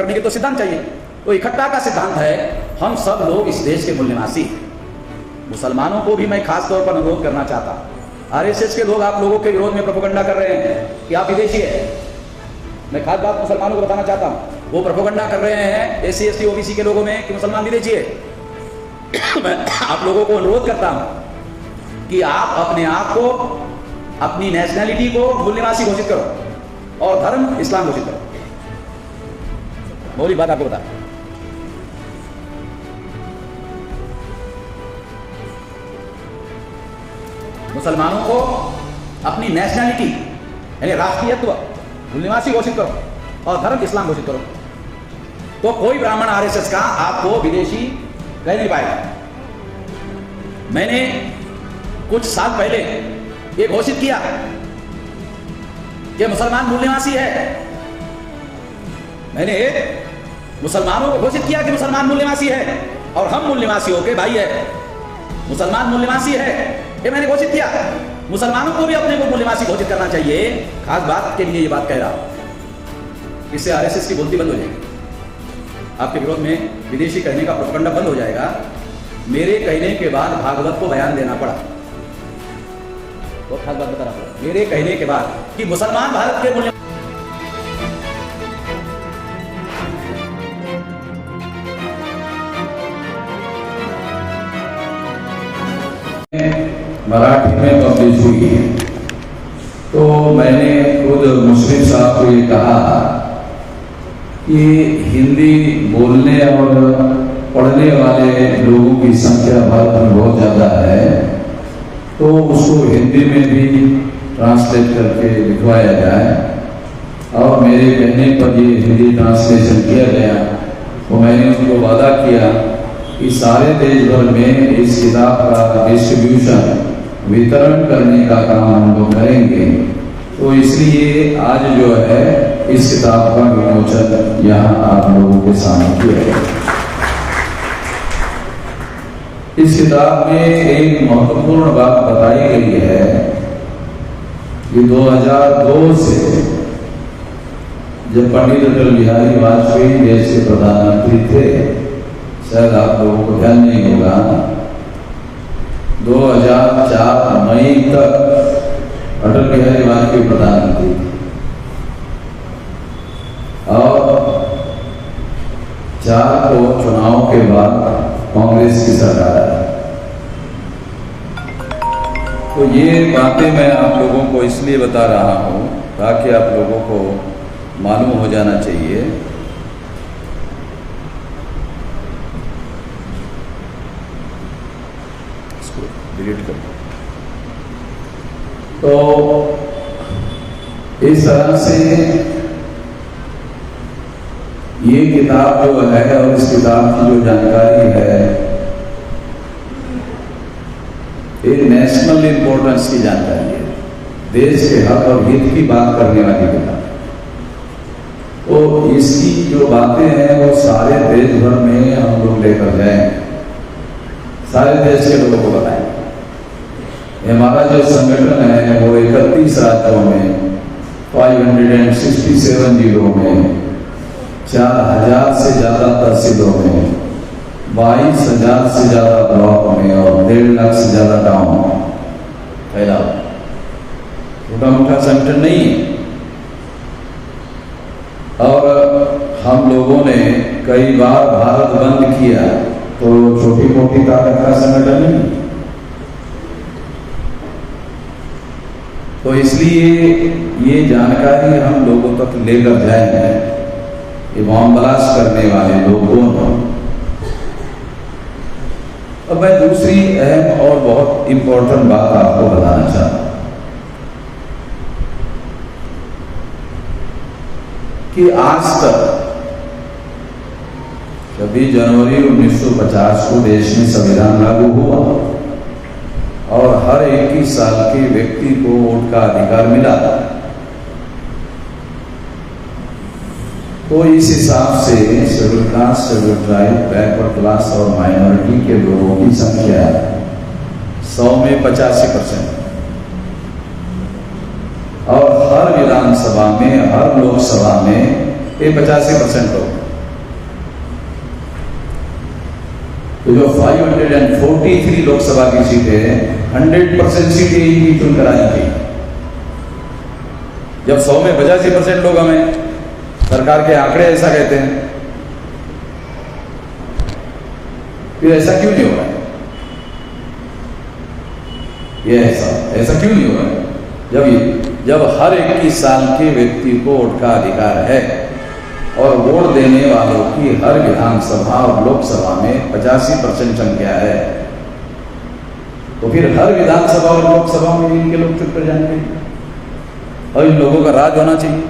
करने के तो सिद्धांत चाहिए। तो इकट्ठा का सिद्धांत है हम सब लोग इस देश के मूल निवासी। मुसलमानों को भी मैं खास तौर पर अनुरोध करना चाहता हूँ। आरएसएस के लोग आप लोगों के विरोध में प्रोपेगेंडा कर रहे हैं कि आप विदेशी है। मैं खास बात मुसलमानों को बताना चाहता हूँ, वो प्रोपेगेंडा कर रहे हैं एससी एसटी ओबीसी के लोगों में कि मुसलमान विदेशी है। मैं आप लोगों को अनुरोध करता हूँ कि आप अपने आप को, अपनी नेशनैलिटी को मूल निवासी घोषित करो और धर्म इस्लाम घोषित करो। बोली बात आपको बता, मुसलमानों को अपनी नेशनैलिटी यानी राष्ट्रीयत्व मूल निवासी घोषित करो और धर्म इस्लाम घोषित करो, तो कोई ब्राह्मण आरएसएस का आपको विदेशी कह नहीं पाएगा। मैंने कुछ साल पहले ये घोषित किया कि मुसलमान मूल निवासी है। मैंने मुसलमानों को घोषित किया कि मुसलमान मूल निवासी है और हम मूल निवासियों के भाई है। मुसलमान मूल निवासी है, ये मैंने घोषित किया। मुसलमानों को भी अपने को मूल निवासी घोषित करना चाहिए। खास बात के लिए ये बात कह रहा हूं, इससे आरएसएस की बोलती बंद हो जाएगी। आपके विरोध में विदेशी कहने का प्रोपेगेंडा बंद हो जाएगा। मेरे कहने के बाद भागवत को बयान देना पड़ा, बहुत खास बात बता रहा हूं। मेरे कहने के बाद कि मुसलमान भारत के मूल्य मराठी में पब्लिश हुई है, तो मैंने खुद मुस्लिम साहब को ये कहा कि हिंदी बोलने और पढ़ने वाले लोगों की संख्या भारत में बहुत ज़्यादा है, तो उसको हिंदी में भी ट्रांसलेट करके लिखवाया जाए। और मेरे कहने पर ये हिंदी ट्रांसलेशन किया गया, तो मैंने उनको वादा किया कि सारे देश भर में इस किताब का डिस्ट्रीब्यूशन वितरण करने का काम हम लोग करेंगे। तो इसलिए आज जो है इस किताब का विमोचन यहाँ आप लोगों के सामने किया गया। इस किताब में एक महत्वपूर्ण बात बताई गई है कि 2002 से जब पंडित अटल बिहारी वाजपेयी देश के प्रधानमंत्री थे, शायद आप लोगों को ध्यान नहीं होगा, 2004 मई तक अटल बिहारी वाजपेयी प्रधानमंत्री थे और 4 को चुनाव के बाद कांग्रेस की सरकार आई। तो ये बातें मैं आप लोगों को इसलिए बता रहा हूं ताकि आप लोगों को मालूम हो जाना चाहिए डिलीट कर। तो इस तरह से ये किताब जो है और इस किताब की जो जानकारी है, ये नेशनल इंपॉर्टेंस की जानकारी है, देश के हक और हित की बात करने वाली किताब। तो इसकी जो बातें हैं वो सारे देश भर में हम लोग लेकर जाएं, सारे देश के लोगों को बताएं। हमारा जो संगठन है वो 31 राज्यों में 567 जिलों में 4000 से ज्यादा तहसीलों में 22,000 से ज्यादा ब्लॉक में और 1.5 लाख से ज्यादा गाँव फैला। छोटा मोटा संगठन नहीं है। और हम लोगों ने कई बार भारत बंद किया, तो छोटी मोटी ताकत का संगठन नहीं। तो इसलिए ये जानकारी हम लोगों तक लेकर जाएंगे। ये बॉम्ब ब्लास्ट करने वाले लोग कौन हैं? अब मैं दूसरी अहम और बहुत इंपॉर्टेंट बात आपको बताना चाहता हूं कि आज तक 26 जनवरी 1950 को देश में संविधान लागू हुआ और हर 21 साल के व्यक्ति को वोट का अधिकार मिला। तो इस हिसाब से schedule caste, schedule tribe, backward class और माइनॉरिटी के लोगों की संख्या 100 में 85% और हर विधानसभा में, हर लोकसभा में ये 85% लोग। तो जो 543 लोकसभा की सीटें हैं 100% सीटें इनकी चुनकर आई थी। जब 100 में 85% लोग हमें, सरकार के आंकड़े ऐसा कहते हैं, फिर ऐसा क्यों नहीं हो रहा है? ये ऐसा क्यों नहीं हो रहा है? जब हर 21 साल के व्यक्ति को वोट का अधिकार है और वोट देने वालों की हर विधानसभा और लोकसभा में 85% संख्या है, तो फिर हर विधानसभा और लोकसभा में इनके लोग चुप कर जाएंगे। और इन लोगों का राज होना चाहिए।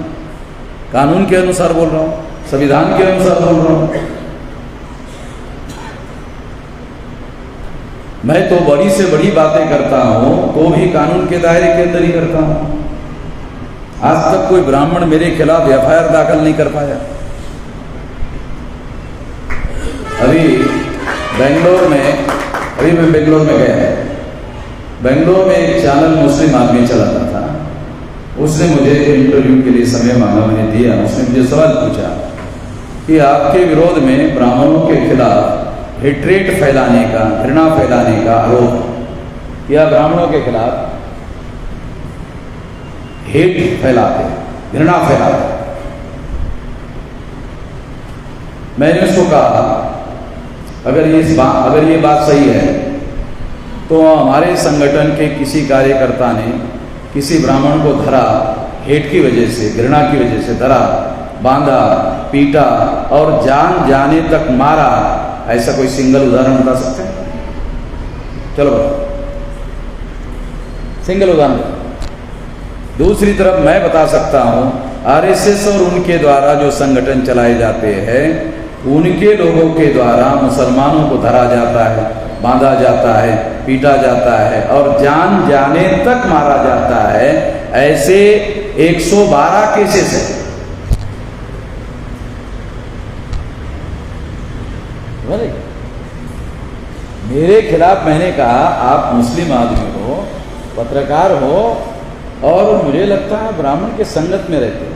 कानून के अनुसार बोल रहा हूं, संविधान के अनुसार बोल रहा हूं। मैं तो बड़ी से बड़ी बातें करता हूं तो भी कानून के दायरे के अंदर ही करता हूं। आज तक कोई ब्राह्मण मेरे खिलाफ एफआईआर दाखिल नहीं कर पाया। अभी मैं बेंगलोर में गया। बेंगलोर में एक चैनल मुस्लिम आदमी चलाता था। उसने मुझे इंटरव्यू के लिए समय मांगा, मैंने दिया। उसने मुझे सवाल पूछा कि आपके विरोध में ब्राह्मणों के खिलाफ हेट्रेट फैलाने का, घृणा फैलाने का आरोप किया, ब्राह्मणों के खिलाफ हेट फैलाते, घृणा फैलाते। मैंने उसको कहा अगर ये बात सही है तो हमारे संगठन के किसी कार्यकर्ता ने किसी ब्राह्मण को धरा, हेट की वजह से, घृणा की वजह से धरा, बांधा, पीटा और जान जाने तक मारा, ऐसा कोई सिंगल उदाहरण बता सकते हैं? चलो बताओ, सिंगल उदाहरण। दूसरी तरफ मैं बता सकता हूं आरएसएस और उनके द्वारा जो संगठन चलाए जाते हैं, उनके लोगों के द्वारा मुसलमानों को धरा जाता है, बांधा जाता है, पीटा जाता है और जान जाने तक मारा जाता है। ऐसे 112 केसेस हैं। मेरे खिलाफ मैंने कहा आप मुस्लिम आदमी हो, पत्रकार हो और मुझे लगता है ब्राह्मण के संगत में रहते हैं।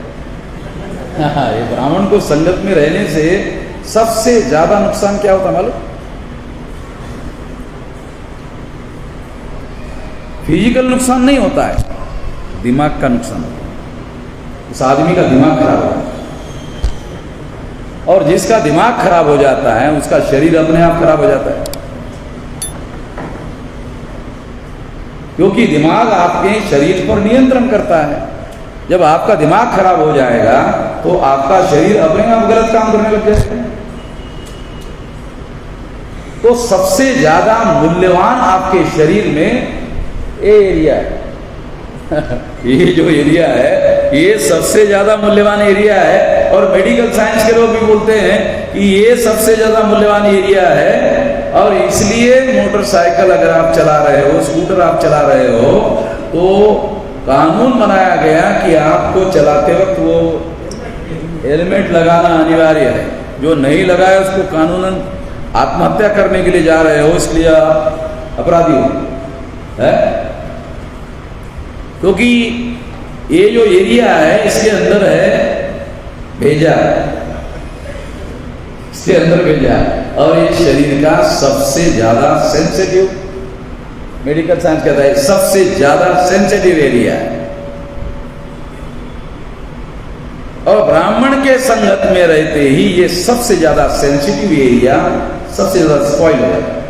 ये ब्राह्मण को संगत में रहने से सबसे ज्यादा नुकसान क्या होता मालूम? फिजिकल नुकसान नहीं होता है, दिमाग का नुकसान होता है। उस आदमी का दिमाग खराब हो जाता है और जिसका दिमाग खराब हो जाता है उसका शरीर अपने आप खराब हो जाता है, क्योंकि दिमाग आपके शरीर पर नियंत्रण करता है। जब आपका दिमाग खराब हो जाएगा तो आपका शरीर अपने आप गलत काम करने लग जाएगा। तो सबसे ज्यादा मूल्यवान आपके शरीर में ये एरिया है। ये जो एरिया है ये सबसे ज्यादा मूल्यवान एरिया है और मेडिकल साइंस के लोग भी बोलते हैं कि ये सबसे ज्यादा मूल्यवान एरिया है। और इसलिए मोटरसाइकिल अगर आप चला रहे हो, स्कूटर आप चला रहे हो, तो कानून बनाया गया कि आपको चलाते वक्त वो हेलमेट लगाना अनिवार्य है। जो नहीं लगाया उसको कानूनन आत्महत्या करने के लिए जा रहे हो, इसलिए आप अपराधी हो, है? क्योंकि ये जो एरिया है इसके अंदर है भेजा, इसके अंदर भेजा और ये शरीर का सबसे ज्यादा सेंसिटिव, मेडिकल साइंस कहता है सबसे ज्यादा सेंसिटिव एरिया है। और ब्राह्मण के संगत में रहते ही ये सबसे ज्यादा सेंसिटिव एरिया सबसे ज्यादा स्पॉइल हो जाता है।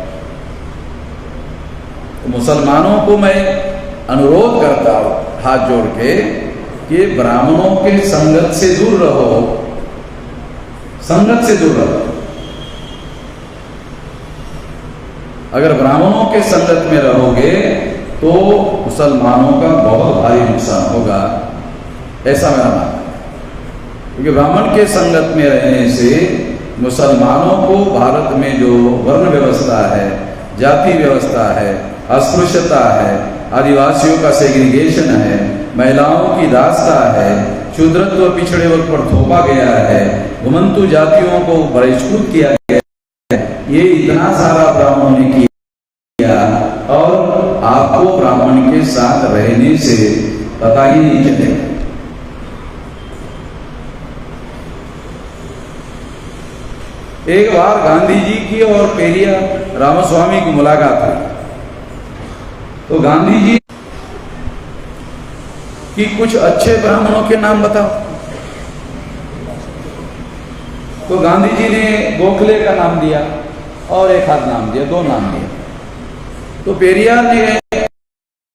तो मुसलमानों को मैं अनुरोध करता हूं हाथ जोड़ के कि ब्राह्मणों के संगत से दूर रहो, संगत से दूर रहो। अगर ब्राह्मणों के संगत में रहोगे तो मुसलमानों का बहुत भारी नुकसान होगा, ऐसा मेरा मानना है। क्योंकि ब्राह्मण के संगत में रहने से मुसलमानों को भारत में जो वर्ण व्यवस्था है, जाति व्यवस्था है, अस्पृश्यता है, आदिवासियों का सेग्रीगेशन है, महिलाओं की दास्ता है, शूद्रत्व पिछड़े वर्ग पर थोपा गया है, घुमंतु जातियों को बहिष्कृत किया गया है, ये इतना सारा ब्राह्मणों ने किया और आपको ब्राह्मण के साथ रहने से पता ही नहीं चलेगा। एक बार गांधी जी की और पेरिया रामास्वामी की मुलाकात हुई, तो गांधी जी कि कुछ अच्छे ब्राह्मणों के नाम बताओ। तो गांधी जी ने गोखले का नाम दिया और एक हाथ नाम दिया, दो नाम दिए। तो पेरियार ने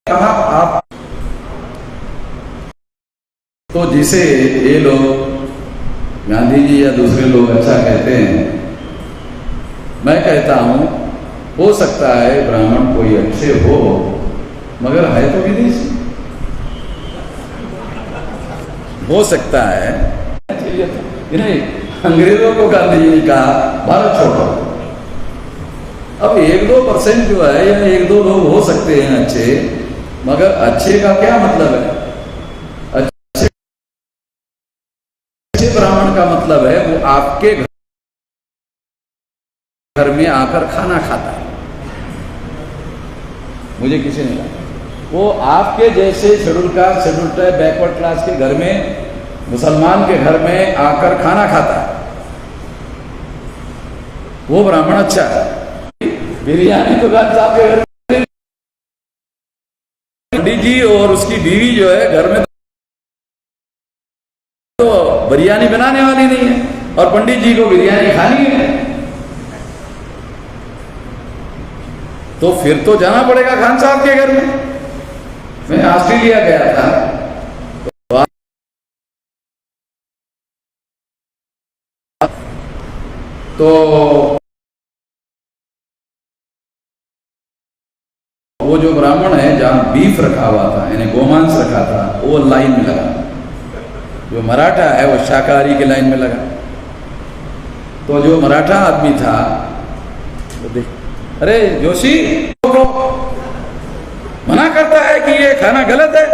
कहा आप, तो जिसे ये लोग गांधी जी या दूसरे लोग अच्छा कहते हैं, मैं कहता हूं हो सकता है ब्राह्मण कोई अच्छे हो मगर है तो विदेशी, हो सकता है। नहीं, अंग्रेजों को गांधी जी ने कहा भारत छोड़ो। अब 1-2% जो है या 1-2 लोग हो सकते हैं अच्छे, मगर अच्छे का क्या मतलब है? अच्छे ब्राह्मण का मतलब है वो आपके घर में आकर खाना खाता है। मुझे किसी ने कहा वो आपके जैसे schedule caste, schedule tribe, backward class के घर में, मुसलमान के घर में आकर खाना खाता है, वो ब्राह्मण अच्छा है। बिरयानी तो गांधी साहब के घर में, पंडित जी और उसकी बीवी जो है घर में तो बिरयानी बनाने वाली नहीं है और पंडित जी को बिरयानी खानी है, तो फिर तो जाना पड़ेगा खान साहब के घर में। मैं ऑस्ट्रेलिया गया था, तो वो जो ब्राह्मण है जहां बीफ रखा हुआ था, यानी गोमांस रखा था, वो लाइन में लगा। जो मराठा है वो शाकाहारी के लाइन में लगा। तो जो मराठा आदमी था वो देख, अरे जोशी को मना करता है कि ये खाना गलत है,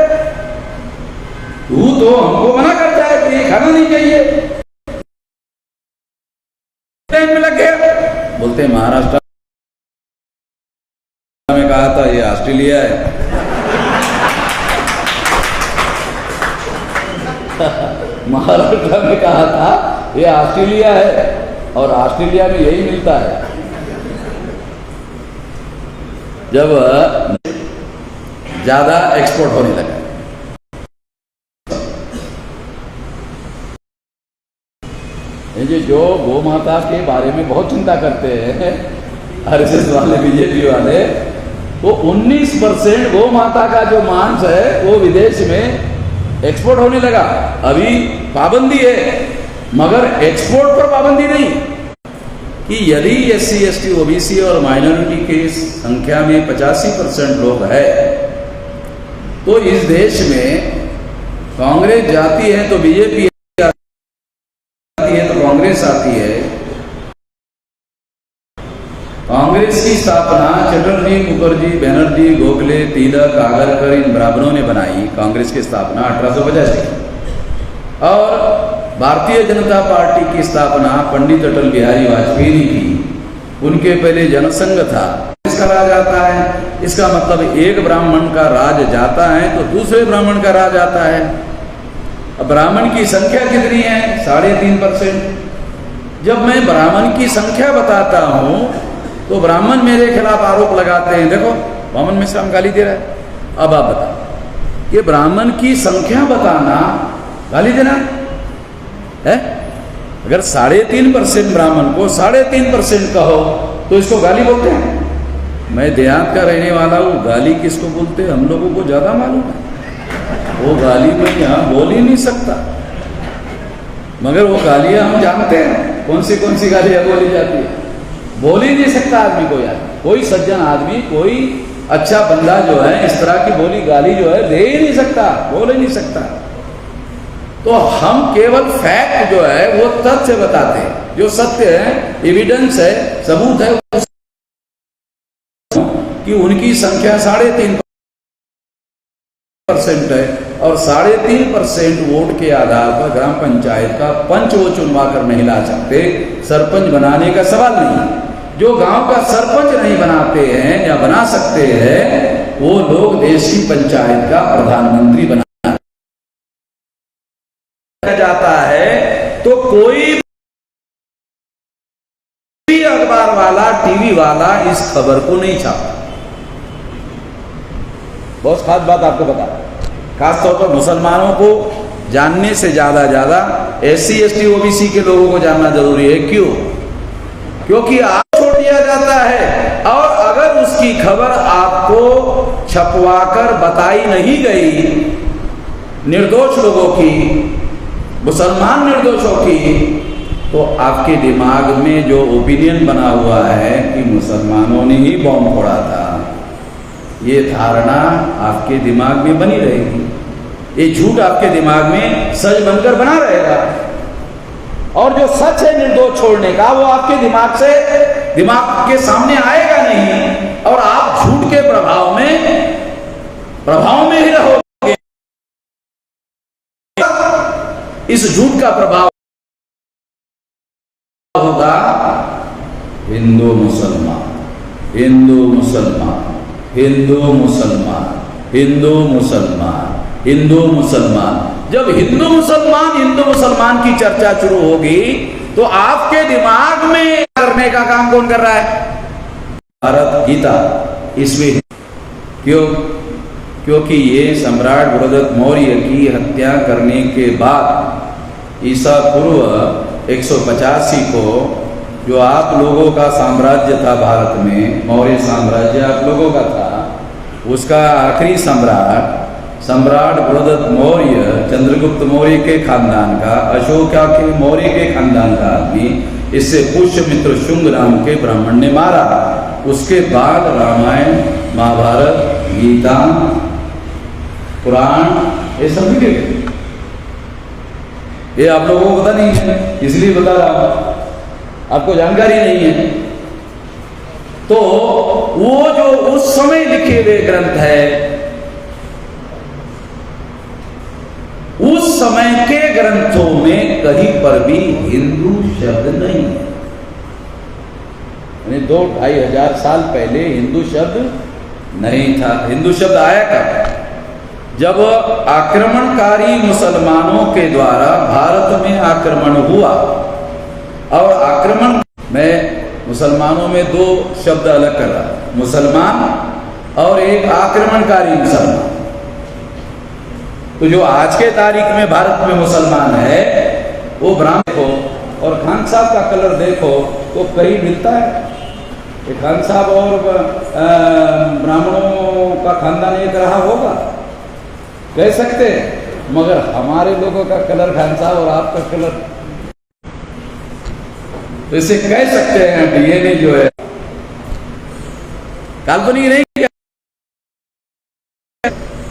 तू तो हमको मना करता है कि ये खाना नहीं चाहिए, लाइन में लग गया। बोलते महाराष्ट्र में कहा था ये ऑस्ट्रेलिया है। महाराष्ट्र में कहा था ये ऑस्ट्रेलिया है और ऑस्ट्रेलिया में यही मिलता है। जब ज्यादा एक्सपोर्ट होने लगा, ये जो गौ माता के बारे में बहुत चिंता करते हैं आरएसएस वाले, बीजेपी वाले, वो 19% गौ माता का जो मांस है वो विदेश में एक्सपोर्ट होने लगा। अभी पाबंदी है मगर एक्सपोर्ट पर पाबंदी नहीं, कि यदि SC, ST, OBC और माइनॉरिटी की संख्या में 85% लोग है तो इस देश में कांग्रेस जाती है तो बीजेपी आती है तो कांग्रेस आती है। कांग्रेस की स्थापना चटर्जी, मुखर्जी, बनर्जी, गोखले, तिलक, आगरकर इन ब्राह्मणों ने बनाई। कांग्रेस की स्थापना 1850 की, और भारतीय जनता पार्टी की स्थापना पंडित अटल बिहारी वाजपेयी ने की। उनके पहले जनसंघ था, इसका राज आता है। इसका मतलब एक ब्राह्मण का राज जाता है तो दूसरे ब्राह्मण का राज आता है। अब ब्राह्मण की संख्या कितनी है? 3.5%। जब मैं ब्राह्मण की संख्या बताता हूं तो ब्राह्मण मेरे खिलाफ आरोप लगाते हैं, देखो वामन मिश्रा हम गाली दे रहा है। अब आप बताओ, ये ब्राह्मण की संख्या बताना गाली देना है? अगर 3.5% ब्राह्मण को 3.5% कहो तो इसको गाली बोलते हैं। मैं देहात का रहने वाला हूँ, गाली किसको बोलते हैं हम लोगों को ज्यादा मालूम है। वो गाली मैं यहाँ बोल ही नहीं सकता, मगर वो गालियां हम जानते हैं कौन सी गालियां बोली जाती है। बोल ही नहीं सकता आदमी को, यार कोई सज्जन आदमी, कोई अच्छा बंदा जो है इस तरह की बोली गाली जो है दे ही नहीं सकता, बोल ही नहीं सकता। तो हम केवल फैक्ट जो है वो तथ्य बताते हैं, जो सत्य है, एविडेंस है, सबूत है कि उनकी संख्या 3.5% है और 3.5% वोट के आधार पर ग्राम पंचायत का पंच वो चुनवा कर नहीं ला सकते। सरपंच बनाने का सवाल नहीं। जो गांव का सरपंच नहीं बनाते हैं या बना सकते हैं वो लोग देश की पंचायत का प्रधानमंत्री बना जाता है। तो कोई अखबार वाला, टीवी वाला इस खबर को नहीं छापता। बहुत खास बात आपको बता, खासतौर पर मुसलमानों को जानने से ज्यादा SC ST OBC के लोगों को जानना जरूरी है। क्यों? क्योंकि आप छोड़ दिया जाता है, और अगर उसकी खबर आपको छपवाकर बताई नहीं गई निर्दोष लोगों की, मुसलमान निर्दोषों की, तो आपके दिमाग में जो ओपिनियन बना हुआ है कि मुसलमानों ने ही बॉम्ब फोड़ा था, ये धारणा आपके दिमाग में बनी रहेगी। ये झूठ आपके दिमाग में सच बनकर बना रहेगा, और जो सच है निर्दोष छोड़ने का, वो आपके दिमाग के सामने आएगा नहीं, और आप झूठ के प्रभाव में ही रहोगे। इस झूठ का प्रभाव होगा हिंदू मुसलमान, हिंदू मुसलमान, हिंदू मुसलमान, हिंदू मुसलमान, हिंदू मुसलमान। जब हिंदू मुसलमान की चर्चा शुरू होगी, तो आपके दिमाग में करने का काम कौन कर रहा है? भारत गीता इसमें। क्यों? क्योंकि ये सम्राट बृहदत्त मौर्य की हत्या करने के बाद ईसा पूर्व 185 को जो आप लोगों का साम्राज्य था भारत में, मौर्य साम्राज्य आप लोगों का था, उसका आखिरी सम्राट बृहदत्त मौर्य, चंद्रगुप्त मौर्य के खानदान का, अशोका के मौर्य के खानदान का आदमी, इससे पुष्यमित्र शुंग नाम के ब्राह्मण ने मारा। उसके बाद रामायण, महाभारत, गीता, पुराण, ये सब लिखे गए। ये आप लोगों को पता नहीं है, इसलिए बता रहा हूं, आपको जानकारी नहीं है। तो वो जो उस समय लिखे हुए ग्रंथ है, उस समय के ग्रंथों में कहीं पर भी हिंदू शब्द नहीं है। यानी 2-2,500 साल पहले हिंदू शब्द नहीं था। हिंदू शब्द आया कब? जब आक्रमणकारी मुसलमानों के द्वारा भारत में आक्रमण हुआ, और आक्रमण में मुसलमानों में 2 शब्द अलग कर रहा, मुसलमान और एक आक्रमणकारी मुसलमान। तो जो आज के तारीख में भारत में मुसलमान है, वो ब्राह्मण को, और खान साहब का कलर देखो तो कहीं मिलता है? खान साहब और ब्राह्मणों का खानदान एक रहा होगा, कह सकते हैं, मगर हमारे लोगों का कलर खान साहब और आपका कलर, तो इसे कह सकते हैं डीएनए जो है काल्पनिक नहीं।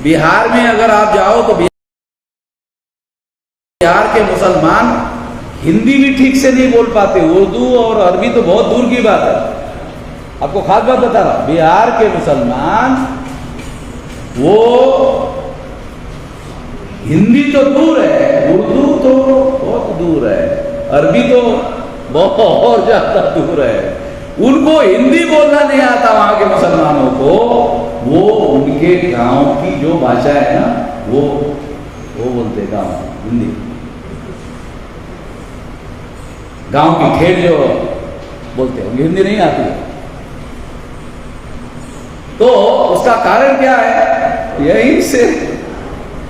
बिहार में अगर आप जाओ तो बिहार के मुसलमान हिंदी भी ठीक से नहीं बोल पाते, उर्दू और अरबी तो बहुत दूर की बात है। आपको खास बात बता रहा हूं, बिहार के मुसलमान वो हिंदी तो दूर है, उर्दू तो बहुत दूर है, अरबी तो बहुत ज्यादा दूर है। उनको हिंदी बोलना नहीं आता वहां के मुसलमानों को। वो उनके गांव की जो भाषा है ना, वो बोलते गांव हिंदी, गांव की ठेठ जो बोलते हैं, हिंदी नहीं आती। तो उसका कारण क्या है? यही से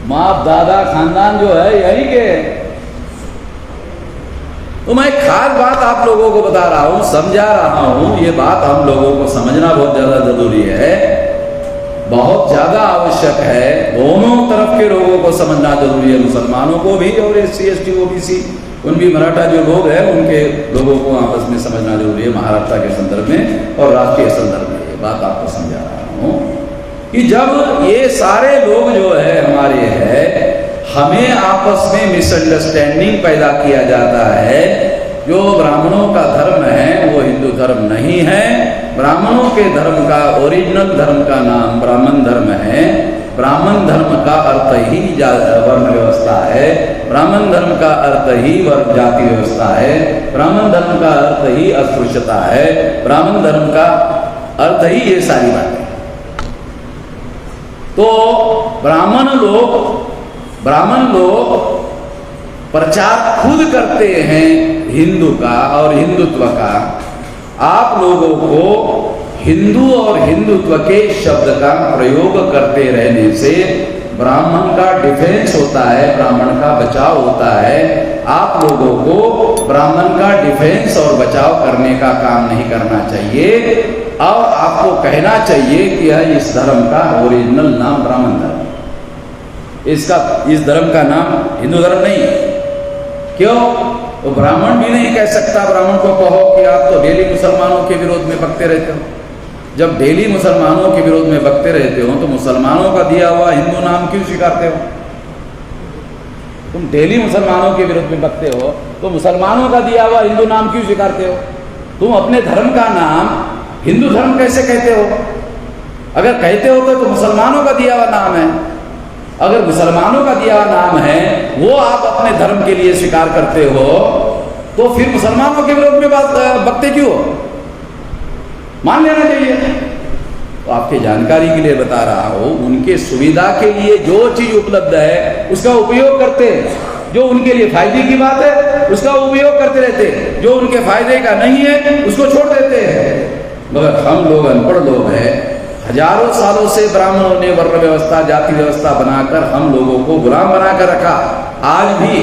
बाप दादा खानदान जो है यही के। तो मैं खास बात आप लोगों को बता रहा हूं, समझा रहा हूं। ये बात हम लोगों को समझना बहुत ज्यादा जरूरी है, बहुत ज्यादा आवश्यक है। दोनों तरफ के लोगों को समझना जरूरी है, मुसलमानों को भी और SC ST OBC उन भी मराठा जो लोग हैं उनके लोगों को आपस में समझना जरूरी है, महाराष्ट्र के संदर्भ में और राष्ट्रीय संदर्भ में। ये बात आपको समझा रहा हूं कि जब ये सारे लोग जो है हमारे है, हमें आपस में मिसअंडरस्टैंडिंग पैदा किया जाता है। जो ब्राह्मणों का धर्म है वो हिंदू धर्म नहीं है। ब्राह्मणों के धर्म का ओरिजिनल धर्म का नाम ब्राह्मण धर्म है। ब्राह्मण धर्म का अर्थ ही वर्ण व्यवस्था है। ब्राह्मण धर्म का अर्थ ही वर्ण जाति व्यवस्था है। ब्राह्मण धर्म का अर्थ ही अस्पृश्यता है। ब्राह्मण धर्म का अर्थ ही ये सारी बातें। तो ब्राह्मण लोग प्रचार खुद करते हैं हिंदू का और हिंदुत्व का, आप लोगों को हिंदू और हिंदुत्व के शब्द का प्रयोग करते रहने से ब्राह्मण का डिफेंस होता है, ब्राह्मण का बचाव होता है। आप लोगों को ब्राह्मण का डिफेंस और बचाव करने का काम नहीं करना चाहिए और आपको कहना चाहिए कि इस धर्म का ओरिजिनल नाम ब्राह्मण धर्म, इस धर्म का नाम हिंदू धर्म नहीं है। क्यों? तो ब्राह्मण भी नहीं कह सकता ब्राह्मण को कहो कि आप तो डेली मुसलमानों के विरोध में बकते रहते हो। जब डेली मुसलमानों के विरोध में बकते रहते हो तो मुसलमानों का दिया हुआ हिंदू नाम क्यों स्वीकारते हो? तुम डेली मुसलमानों के विरोध में बकते हो तो मुसलमानों का दिया हुआ हिंदू नाम क्यों स्वीकारते हो? तुम अपने धर्म का नाम हिंदू धर्म कैसे कहते हो? अगर कहते हो तो मुसलमानों का दिया हुआ नाम है। अगर मुसलमानों का दिया हुआ नाम है वो आप अपने धर्म के लिए स्वीकार करते हो तो फिर मुसलमानों के विरोध में बकते क्यों हो? मान लेना चाहिए। तो आपकी जानकारी के लिए बता रहा हूं, उनके सुविधा के लिए जो चीज उपलब्ध है उसका उपयोग करते हैं। जो उनके लिए फायदे की बात है उसका उपयोग करते रहते हैं, जो उनके फायदे का नहीं है उसको छोड़ देते हैं। मगर हम लोग अनपढ़ लोग हैं, हजारों सालों से ब्राह्मणों ने वर्ण व्यवस्था, जाति व्यवस्था बनाकर हम लोगों को गुलाम बनाकर रखा। आज भी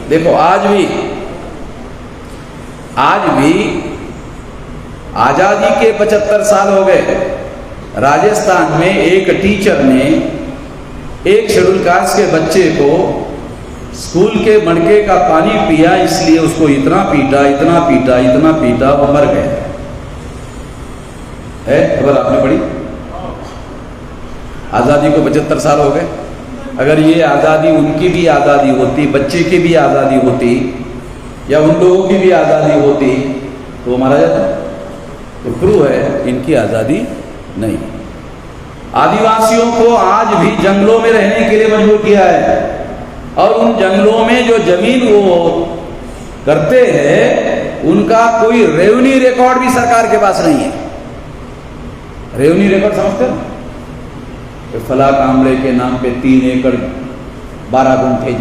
देखो, आज भी आजादी के 75 साल हो गए। राजस्थान में एक टीचर ने एक शेड्यूल कास्ट के बच्चे को स्कूल के मटके का पानी पिया, इसलिए उसको इतना पीटा वो मर गया है। खबर आपने पढ़ी? आजादी को 75 साल हो गए। अगर ये आजादी उनकी भी आजादी होती, बच्चे की भी आजादी होती या उन लोगों की भी आजादी होती तो मारा जाता। तो प्रूव है इनकी आजादी नहीं। आदिवासियों को आज भी जंगलों में रहने के लिए मजबूर किया है और उन जंगलों में जो जमीन वो करते हैं उनका कोई रेवेन्यू रिकॉर्ड भी सरकार के पास नहीं है। रेवेन्यू रिकॉर्ड समझते हो? फला कामले के नाम पे 3 एकड़ 12 गुंठे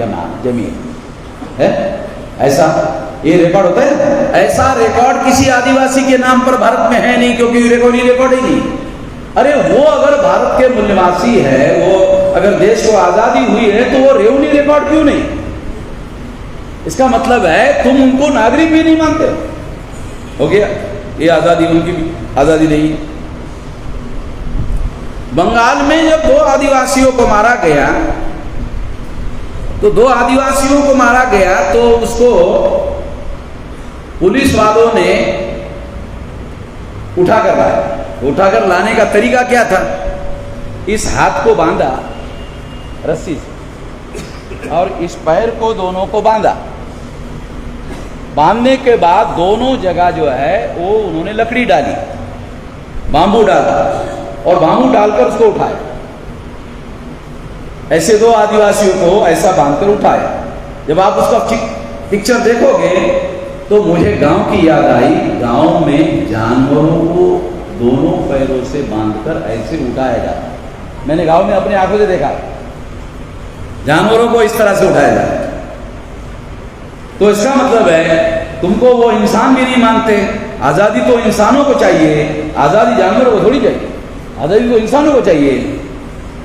जमीन है, ऐसा ये रिकॉर्ड होता है? ऐसा रिकॉर्ड किसी आदिवासी के नाम पर भारत में है नहीं, क्योंकि रिकॉर्ड ही नहीं। अरे वो अगर भारत के मूल निवासी है, वो अगर देश को आजादी हुई है तो वो रेवेन्यू रिकॉर्ड क्यों नहीं? इसका मतलब है तुम उनको नागरिक भी नहीं मानते हो गया। ये आजादी उनकी भी आजादी नहीं। बंगाल में जब 2 आदिवासियों को मारा गया तो 2 आदिवासियों को मारा गया तो उसको पुलिस वालों ने उठाकर लाने का तरीका क्या था? इस हाथ को बांधा रस्सी से और इस पैर को दोनों को बांधा। बांधने के बाद दोनों जगह जो है वो उन्होंने लकड़ी डाली, बांबू डाला और बांबू डालकर उसको उठाया। ऐसे 2 आदिवासियों को ऐसा बांधकर उठाया। जब आप उसका पिक्चर देखोगे तो मुझे गांव की याद आई। गांव में जानवरों को दोनों पैरों से बांधकर ऐसे उठाया जाता। मैंने गांव में अपने आंखों से देखा, जानवरों को इस तरह से उठाया जाता। तो इसका मतलब है तुमको वो इंसान भी नहीं मानते। आजादी तो इंसानों को चाहिए, आजादी जानवरों को थोड़ी चाहिए, आजादी तो इंसानों को चाहिए।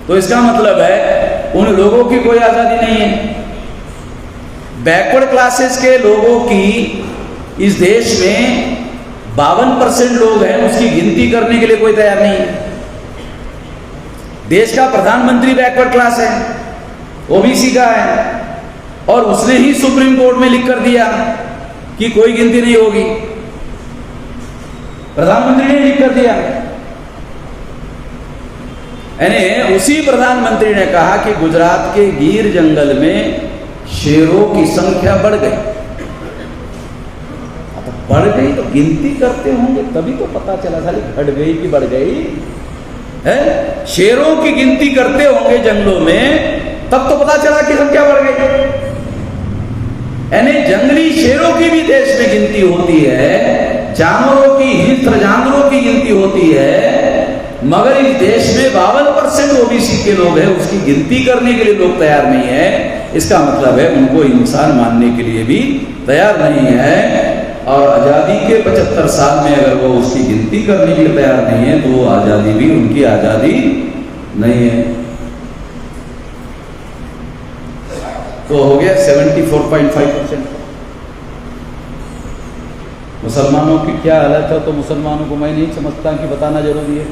तो इसका मतलब है उन लोगों की कोई आजादी नहीं है। बैकवर्ड क्लासेस के लोगों की इस देश में 52% लोग हैं, उसकी गिनती करने के लिए कोई तैयार नहीं है। देश का प्रधानमंत्री बैकवर्ड क्लास है, ओबीसी का है, और उसने ही सुप्रीम कोर्ट में लिख कर दिया कि कोई गिनती नहीं होगी। प्रधानमंत्री ने लिख कर दिया। यानी उसी प्रधानमंत्री ने कहा कि गुजरात के गिर जंगल में शेरों की संख्या बढ़ गई। बढ़ गई तो गिनती करते होंगे तभी तो पता चला था घट गई कि बढ़ गई है। शेरों की गिनती करते होंगे जंगलों में, तब तो पता चला कि संख्या बढ़ गई। यानी जंगली शेरों की भी देश में गिनती होती है, जानवरों की, हिंस्र जानवरों की गिनती होती है, मगर इस देश में 52% ओबीसी के लोग हैं, उसकी गिनती करने के लिए लोग तैयार नहीं है। इसका मतलब है उनको इंसान मानने के लिए भी तैयार नहीं है। और आज़ादी के 75 साल में अगर वो उसकी गिनती करने के लिए तैयार नहीं है तो वो आज़ादी भी उनकी आज़ादी नहीं है। तो हो गया 74.5%। मुसलमानों की क्या हालत है तो मुसलमानों को मैं नहीं समझता कि बताना जरूरी है।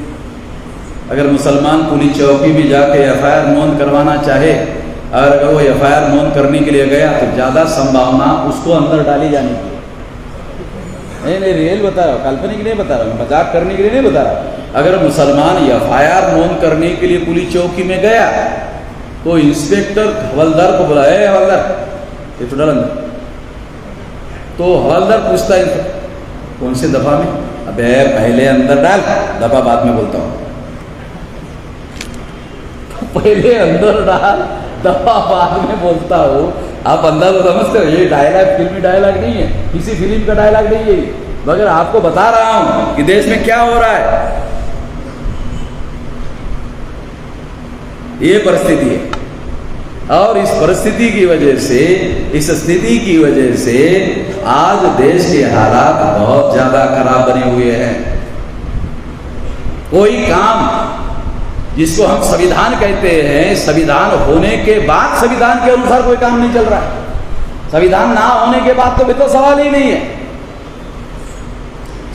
अगर मुसलमान पुलिस चौकी में जाके FIR नोंद करवाना चाहे और अगर वो FIR नोंद करने के लिए गया तो ज़्यादा संभावना उसको अंदर डाली जाने की। नहीं रियल बता रहा हूँ, काल्पनिक नहीं बता रहा हूँ, मजाक करने के लिए नहीं बता रहा। अगर मुसलमान FIR नोंद करने के लिए पुलिस चौकी में गया तो इंस्पेक्टर हवलदार को बुलाया, हवलदार ये तो डाल अंदर। तो हवलदार पूछता है कौन से दफा में? अबे पहले अंदर डाल, दफा बाद में बोलता हूँ। पहले अंदर डाल, दफा बाद में बोलता हूँ। आप अंदाजा समझते हो, ये डायलॉग फिल्मी डायलॉग नहीं है, किसी फिल्म का डायलॉग नहीं है, मगर आपको बता रहा हूं कि देश में क्या हो रहा है। ये परिस्थिति है और इस परिस्थिति की वजह से, इस स्थिति की वजह से आज देश के हालात बहुत ज्यादा खराब बने हुए हैं। कोई काम जिसको हम संविधान कहते हैं, संविधान होने के बाद संविधान के अनुसार कोई काम नहीं चल रहा है। संविधान ना होने के बाद तो भी तो सवाल ही नहीं है।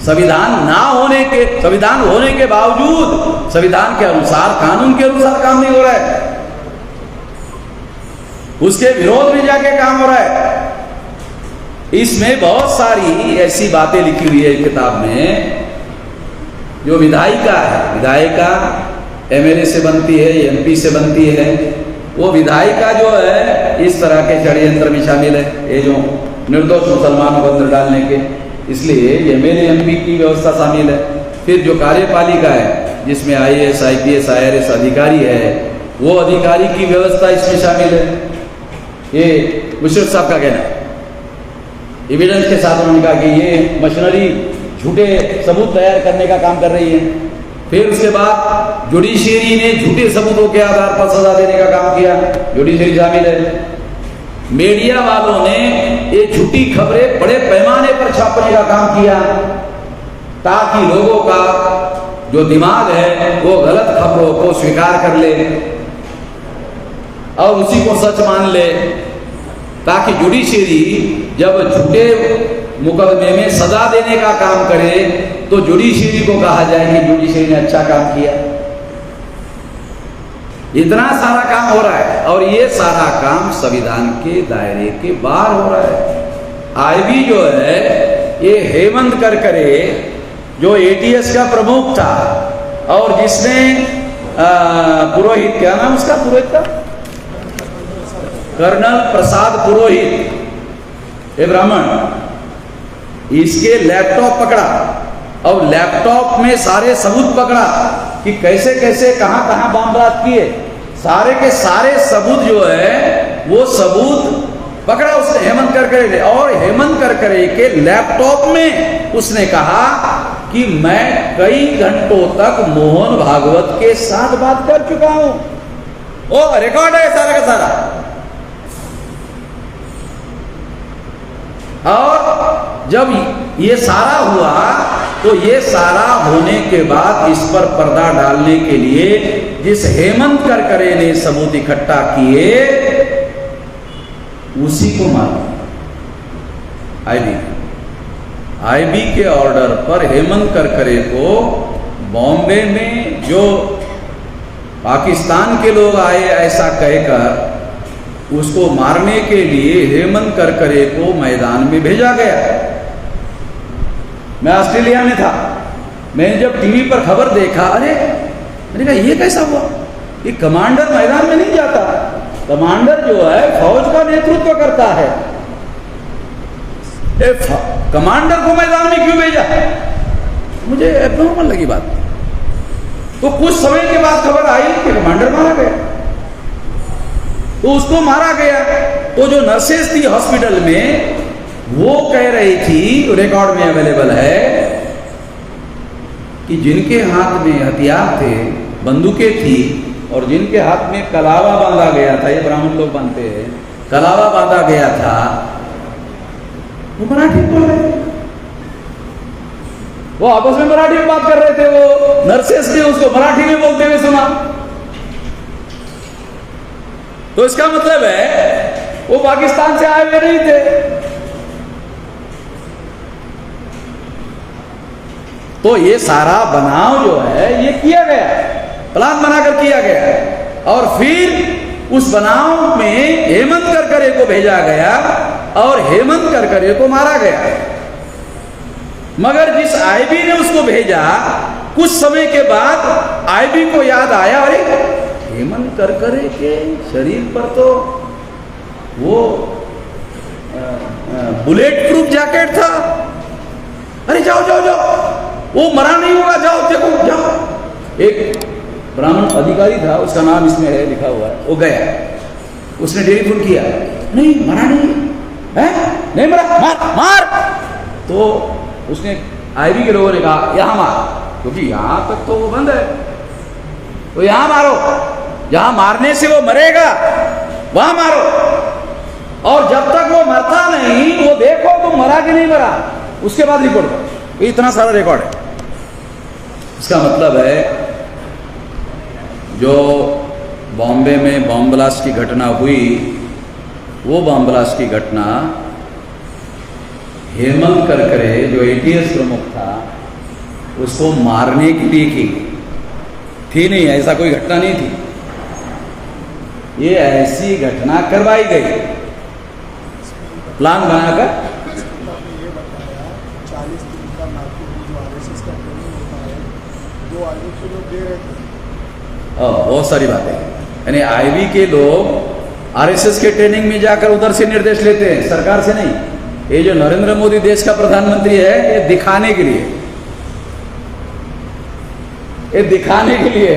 संविधान होने के बावजूद संविधान के अनुसार, कानून के अनुसार काम नहीं हो रहा है, उसके विरोध में जाके काम हो रहा है। इसमें बहुत सारी ऐसी बातें लिखी हुई है किताब में। जो विधायिका MLA से बनती है, MP से बनती है, वो विधायिका जो है इस तरह के षड्यंत्र में शामिल है, ये जो निर्दोष मुसलमानों को अंदर डालने के, इसलिए MLA MP की व्यवस्था शामिल है। फिर जो कार्यपालिका है जिसमें IAS IPS IRS अधिकारी है, वो अधिकारी की व्यवस्था इसमें शामिल है। ये मुशर्रफ साहब का कहना है, एविडेंस के साथ उन्होंने कहा कि ये मशीनरी झूठे सबूत तैयार करने का काम कर रही है। फिर उसके बाद जुडिशियरी ने झूठे सबूतों के आधार पर सजा देने का काम किया, जुडिशियरी शामिल है। मीडिया वालों ने ये झूठी खबरें बड़े पैमाने पर छापने का काम किया ताकि लोगों का जो दिमाग है वो गलत खबरों को स्वीकार कर ले और उसी को सच मान ले, ताकि जुडिशियरी जब झूठे मुकदमे में सजा देने का काम करे तो जुडिशियरी को कहा जाए कि जुडिशियरी ने अच्छा काम किया। इतना सारा काम हो रहा है और ये सारा काम संविधान के दायरे के बाहर हो रहा है। IB जो है ये हेमंत करकरे जो ATS का प्रमुख था और जिसने पुरोहित, क्या नाम उसका पुरोहित का, कर्नल प्रसाद पुरोहित, ये ब्राह्मण, इसके लैपटॉप पकड़ा और लैपटॉप में सारे सबूत पकड़ा कि कैसे कैसे कहां कहां बमबाद किए, सारे के सारे सबूत जो है वो सबूत पकड़ा उसने हेमंत करकरे ने। और हेमंत करकरे के लैपटॉप में उसने कहा कि मैं कई घंटों तक मोहन भागवत के साथ बात कर चुका हूं। ओ रिकॉर्ड है सारा का सारा। और जब ये सारा हुआ तो ये सारा होने के बाद इस पर पर्दा डालने के लिए जिस हेमंत करकरे ने सबूत इकट्ठा किए उसी को मारा। IB के ऑर्डर पर हेमंत करकरे को बॉम्बे में जो पाकिस्तान के लोग आए ऐसा कहकर उसको मारने के लिए हेमंत करकरे को मैदान में भेजा गया। मैं ऑस्ट्रेलिया में था, मैंने जब टीवी पर खबर देखा, अरे मैंने कहा ये कैसा हुआ, ये कमांडर मैदान में नहीं जाता, कमांडर जो है फौज का नेतृत्व करता है, कमांडर को मैदान में क्यों भेजा? मुझे एब्नॉर्मल लगी बात। तो कुछ समय के बाद खबर आई कि कमांडर मारा गया, तो उसको मारा गया। तो जो नर्सेस थी हॉस्पिटल में वो कह रही थी, रिकॉर्ड में अवेलेबल है, कि जिनके हाथ में हथियार थे, बंदूकें थी और जिनके हाथ में कलावा बांधा गया था, ये ब्राह्मण लोग बांधते हैं, कलावा बांधा गया था, वो मराठी बोल रहे थे। वो आपस में मराठी में बात कर रहे थे, वो नर्सेस ने उसको मराठी में बोलते हुए सुना। तो इसका मतलब है वो पाकिस्तान से आए हुए नहीं थे। तो ये सारा बनाव जो है ये किया गया है, प्लान बनाकर किया गया है, और फिर उस बनाव में हेमंत करकरे को भेजा गया और हेमंत करकरे को मारा गया। मगर जिस आईबी ने उसको भेजा, कुछ समय के बाद आईबी को याद आया, अरे हेमंत करकरे के शरीर पर तो वो बुलेट प्रूफ जैकेट था, अरे जाओ जाओ जाओ, वो मरा नहीं होगा, जाओ देखो जाओ। एक ब्राह्मण अधिकारी था, उसका नाम इसमें है लिखा हुआ है, वो गया, उसने टेलीफोन किया, नहीं मरा नहीं है, नहीं मरा, मार मार। तो उसने आईबी के लोगों ने कहा यहां मार, क्योंकि यहां तक तो वो बंद है, तो यहां मारो, जहां मारने से वो मरेगा वहां मारो, और जब तक वो मरता नहीं वो देखो तुम मरा कि नहीं मरा, उसके बाद रिपोर्ट करो। इतना सारा रिकॉर्ड है। इसका मतलब है जो बॉम्बे में बॉम्ब ब्लास्ट की घटना हुई, वो बॉम्ब ब्लास्ट की घटना हेमंत करकरे जो एटीएस प्रमुख था उसको मारने के लिए की थी, नहीं ऐसा कोई घटना नहीं थी, ये ऐसी घटना करवाई गई प्लान बनाकर। बहुत सारी बातें, यानी आईबी के लोग आरएसएस के ट्रेनिंग में जाकर उधर से निर्देश लेते हैं, सरकार से नहीं। ये जो नरेंद्र मोदी देश का प्रधानमंत्री है, ये दिखाने के लिए, ये दिखाने के लिए,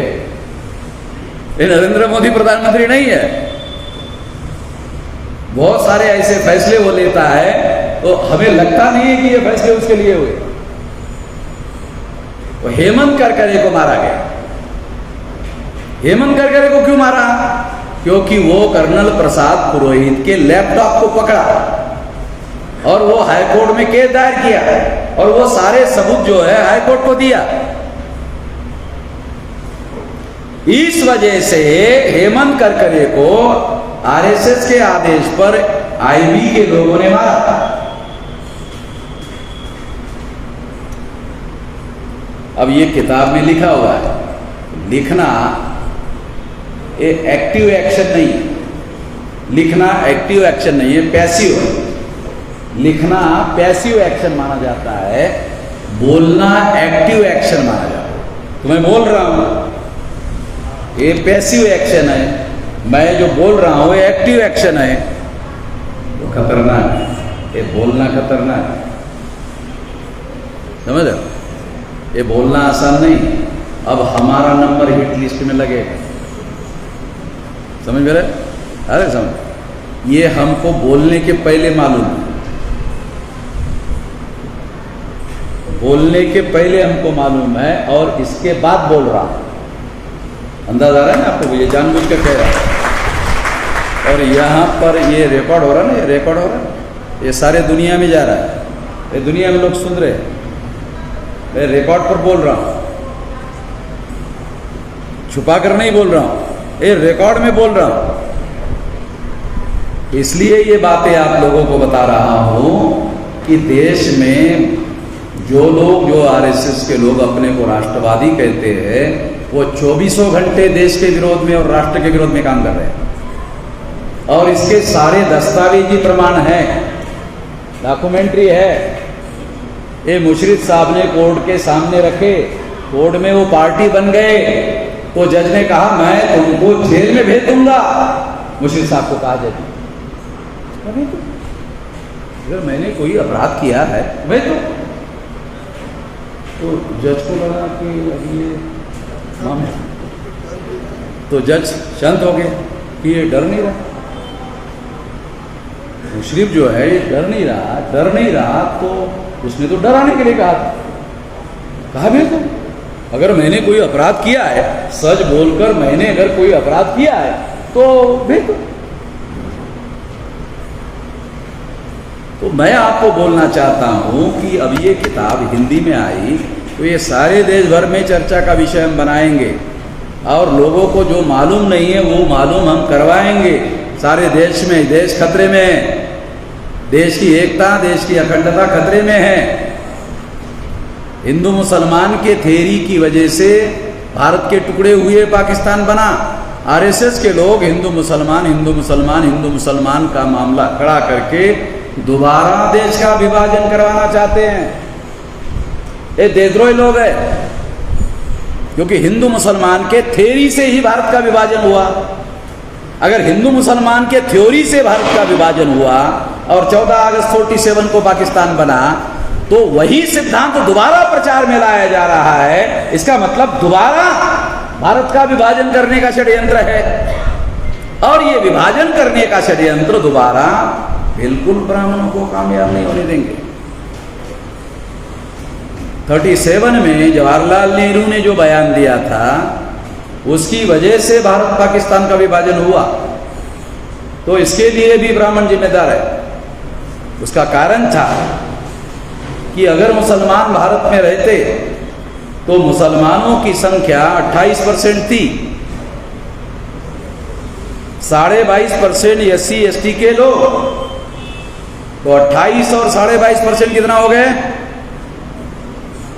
ये नरेंद्र मोदी प्रधानमंत्री नहीं है। बहुत सारे ऐसे फैसले वो लेता है तो हमें लगता नहीं है कि ये फैसले उसके लिए हुए। वो हेमंत करकरे को मारा गया। हेमंत करकरे को क्यों मारा? क्योंकि वो कर्नल प्रसाद पुरोहित के लैपटॉप को पकड़ा और वो हाईकोर्ट में केस दायर किया, और वो सारे सबूत जो है हाईकोर्ट को दिया। इस वजह से हेमंत करकरे को आरएसएस के आदेश पर आईबी के लोगों ने मारा। अब ये किताब में लिखा हुआ है, लिखना ये एक्टिव एक्शन नहीं, लिखना एक्टिव एक्शन नहीं है, पैसिव है। लिखना पैसिव एक्शन माना जाता है, बोलना एक्टिव एक्शन माना जाता है। तो मैं बोल रहा हूं, ये पैसिव एक्शन है, मैं जो बोल रहा हूं ये एक्टिव एक्शन है। तो खतरनाक है, ये बोलना खतरनाक है, समझ रहे हो? ये बोलना आसान नहीं। अब हमारा नंबर हिट लिस्ट में लगेगा, समझ गए? अरे समझ, ये हमको बोलने के पहले मालूम है, बोलने के पहले हमको मालूम है, और इसके बाद बोल रहा हूं। अंदाजा आ रहा है ना आपको? ये जानबूझ कर कह रहा है। और यहां पर ये रिकॉर्ड हो रहा है ना, ये रिकॉर्ड हो रहा है, ये सारे दुनिया में जा रहा है, ये दुनिया में लोग सुन रहे हैं। मैं रिकॉर्ड पर बोल रहा हूं, छुपा कर नहीं बोल रहा हूं, ये रिकॉर्ड में बोल रहा हूं। इसलिए ये बातें आप लोगों को बता रहा हूं कि देश में जो लोग, जो आरएसएस के लोग अपने को राष्ट्रवादी कहते हैं, वो 24 घंटे देश के विरोध में और राष्ट्र के विरोध में काम कर रहे हैं, और इसके सारे दस्तावेजी प्रमाण हैं, डॉक्यूमेंट्री है। ये मुशर्रफ साहब ने कोर्ट के सामने रखे, कोर्ट में वो पार्टी बन गए, तो जज ने कहा मैं तुमको जेल में भेज दूंगा। मुशर्रफ साहब को कहा जज, अगर मैंने कोई अपराध किया है मैं तो जज को लगा कि ये मामला, तो जज शांत हो गए कि ये डर नहीं रहा, मुशर्रफ जो है ये डर नहीं रहा, तो उसने तो डराने के लिए कहा भी तो अगर मैंने कोई अपराध किया है, सच बोलकर मैंने अगर कोई अपराध किया है तो भेज दो। तो मैं आपको बोलना चाहता हूं कि अब ये किताब हिंदी में आई तो ये सारे देश भर में चर्चा का विषय हम बनाएंगे और लोगों को जो मालूम नहीं है वो मालूम हम करवाएंगे। सारे देश में, देश खतरे में है, देश की एकता, देश की अखंडता खतरे में है। हिंदू मुसलमान के थेरी की वजह से भारत के टुकड़े हुए पाकिस्तान बना। आरएसएस के लोग हिंदू मुसलमान, हिंदू मुसलमान, हिंदू मुसलमान का मामला खड़ा करके दोबारा देश का विभाजन करवाना चाहते हैं। ये देशद्रोही लोग हैं, क्योंकि हिंदू मुसलमान के थ्योरी से ही भारत का विभाजन हुआ। अगर हिंदू मुसलमान के थ्योरी से भारत का विभाजन हुआ और 14 अगस्त 47 को पाकिस्तान बना, तो वही सिद्धांत दोबारा प्रचार में लाया जा रहा है। इसका मतलब दोबारा भारत का विभाजन करने का षड्यंत्र है, और ये विभाजन करने का षड्यंत्र दोबारा बिल्कुल ब्राह्मणों को कामयाब नहीं होने देंगे। 37 में जवाहरलाल नेहरू ने जो बयान दिया था, उसकी वजह से भारत पाकिस्तान का विभाजन हुआ, तो इसके लिए भी ब्राह्मण जिम्मेदार है। उसका कारण था कि अगर मुसलमान भारत में रहते तो मुसलमानों की संख्या 28% थी, 22.5% SC ST के लोग, तो 28 और 22.5% कितना हो गए?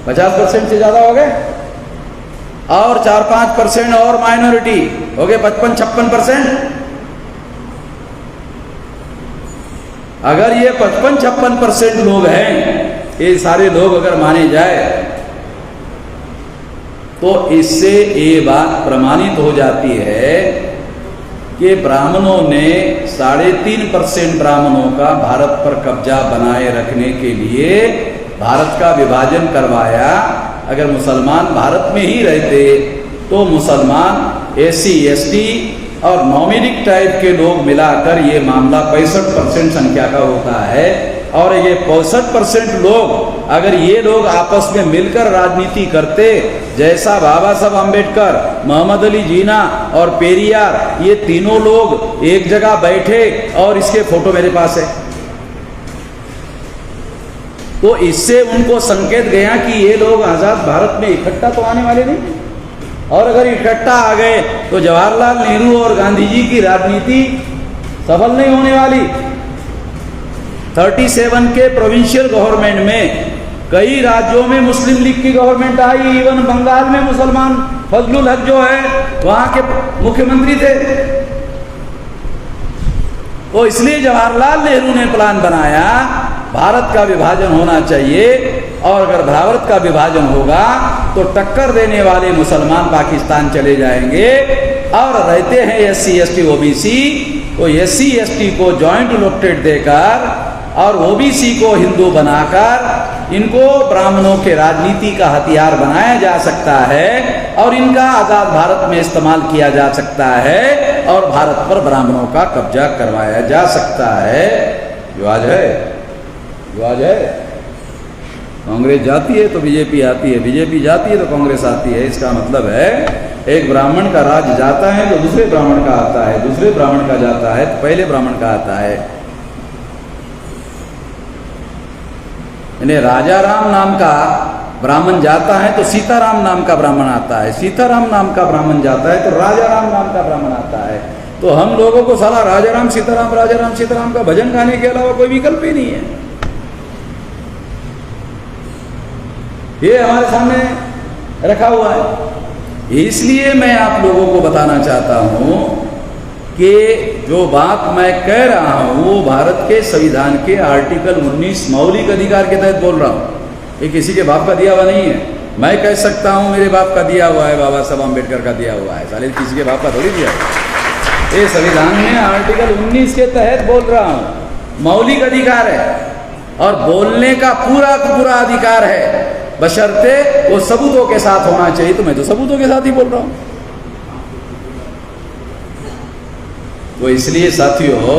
50% से ज्यादा हो गए। और 4-5% और माइनॉरिटी हो गए 55-56%। अगर ये 55-56% लोग हैं, ये सारे लोग अगर माने जाए, तो इससे ये बात प्रमाणित हो जाती है कि ब्राह्मणों ने 3.5% ब्राह्मणों का भारत पर कब्जा बनाए रखने के लिए भारत का विभाजन करवाया। अगर मुसलमान भारत में ही रहते तो मुसलमान SC ST और नॉमिनिक टाइप के लोग मिलाकर ये मामला 65% संख्या का होता है। और ये 65% लोग, अगर ये लोग आपस में मिलकर राजनीति करते, जैसा बाबा साहब अम्बेडकर, मोहम्मद अली जीना और पेरियार, ये तीनों लोग एक जगह बैठे, और इसके फोटो मेरे पास है, तो इससे उनको संकेत गया कि ये लोग आजाद भारत में इकट्ठा तो आने वाले नहीं, और अगर इकट्ठा आ गए तो जवाहरलाल नेहरू और गांधी जी की राजनीति सफल नहीं होने वाली। 37 के प्रोविंशियल गवर्नमेंट में कई राज्यों में मुस्लिम लीग की गवर्नमेंट आई। इवन बंगाल में मुसलमान फजलुल हक जो है वहां के मुख्यमंत्री थे। तो इसलिए जवाहरलाल नेहरू ने प्लान बनाया, भारत का विभाजन होना चाहिए, और अगर भारत का विभाजन होगा तो टक्कर देने वाले मुसलमान पाकिस्तान चले जाएंगे, और रहते हैं SC ST OBC, तो SC ST को जॉइंट इलेक्टेड देकर और OBC को हिंदू बनाकर इनको ब्राह्मणों के राजनीति का हथियार बनाया जा सकता है, और इनका आजाद भारत में इस्तेमाल किया जा सकता है, और भारत पर ब्राह्मणों का कब्जा करवाया जा सकता है। जो आज है, जो आज है, कांग्रेस जाती है तो बीजेपी आती है, बीजेपी जाती है तो कांग्रेस आती है। इसका मतलब है एक ब्राह्मण का राज जाता है तो दूसरे ब्राह्मण का आता है, दूसरे ब्राह्मण का जाता है तो पहले ब्राह्मण का आता है। यानी राजा राम नाम का ब्राह्मण जाता है तो सीताराम नाम का ब्राह्मण आता है, सीताराम नाम का ब्राह्मण जाता है तो राजा राम नाम का ब्राह्मण आता है। तो हम लोगों को साला राजा राम सीताराम का भजन गाने के अलावा कोई विकल्प ही नहीं है। ये हमारे सामने रखा हुआ है। इसलिए मैं आप लोगों को बताना चाहता हूं कि जो बात मैं कह रहा हूं वो भारत के संविधान के आर्टिकल 19 मौलिक अधिकार के तहत बोल रहा हूं। ये किसी के बाप का दिया हुआ नहीं है। मैं कह सकता हूं मेरे बाप का दिया हुआ है, बाबा साहब अम्बेडकर का दिया हुआ है, साले किसी के बाप का थोड़ी दिया है। ये संविधान में आर्टिकल 19 के तहत बोल रहा हूं, मौलिक अधिकार है, और बोलने का पूरा अधिकार है, बशर्ते वो सबूतों के साथ होना चाहिए। तो मैं तो सबूतों के साथ ही बोल रहा हूं। तो इसलिए साथियों,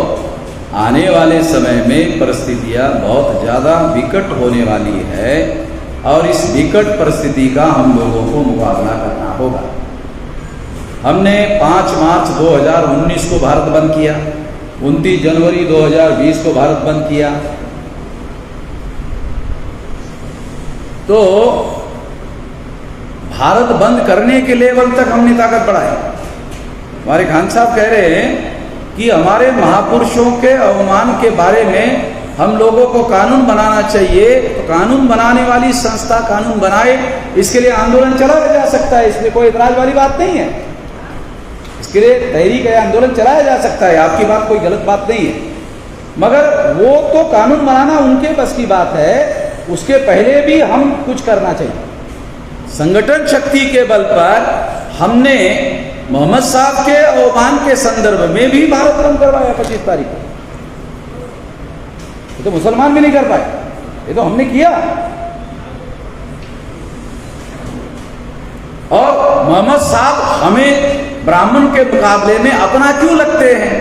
आने वाले समय में परिस्थितियां बहुत ज्यादा विकट होने वाली है, और इस विकट परिस्थिति का हम लोगों को मुकाबला करना होगा। हमने 5 मार्च 2019 को भारत बंद किया, 29 जनवरी 2020 को भारत बंद किया, तो भारत बंद करने के लेवल तक हमने ताकत बढ़ाई। हमारे खान साहब कह रहे हैं कि हमारे महापुरुषों के अवमान के बारे में हम लोगों को कानून बनाना चाहिए। तो कानून बनाने वाली संस्था कानून बनाए, इसके लिए आंदोलन चलाया जा सकता है, इसमें कोई इतराज वाली बात नहीं है। इसके लिए तहरीक है, आंदोलन चलाया जा सकता है, आपकी बात कोई गलत बात नहीं है। मगर वो तो कानून बनाना उनके बस की बात है, उसके पहले भी हम कुछ करना चाहिए। संगठन शक्ति के बल पर हमने मोहम्मद साहब के अवमान के संदर्भ में भी भारत बंद करवाया 25 तारीख को। ये तो मुसलमान भी नहीं कर पाए, ये तो हमने किया। और मोहम्मद साहब हमें ब्राह्मण के मुकाबले में अपना क्यों लगते हैं?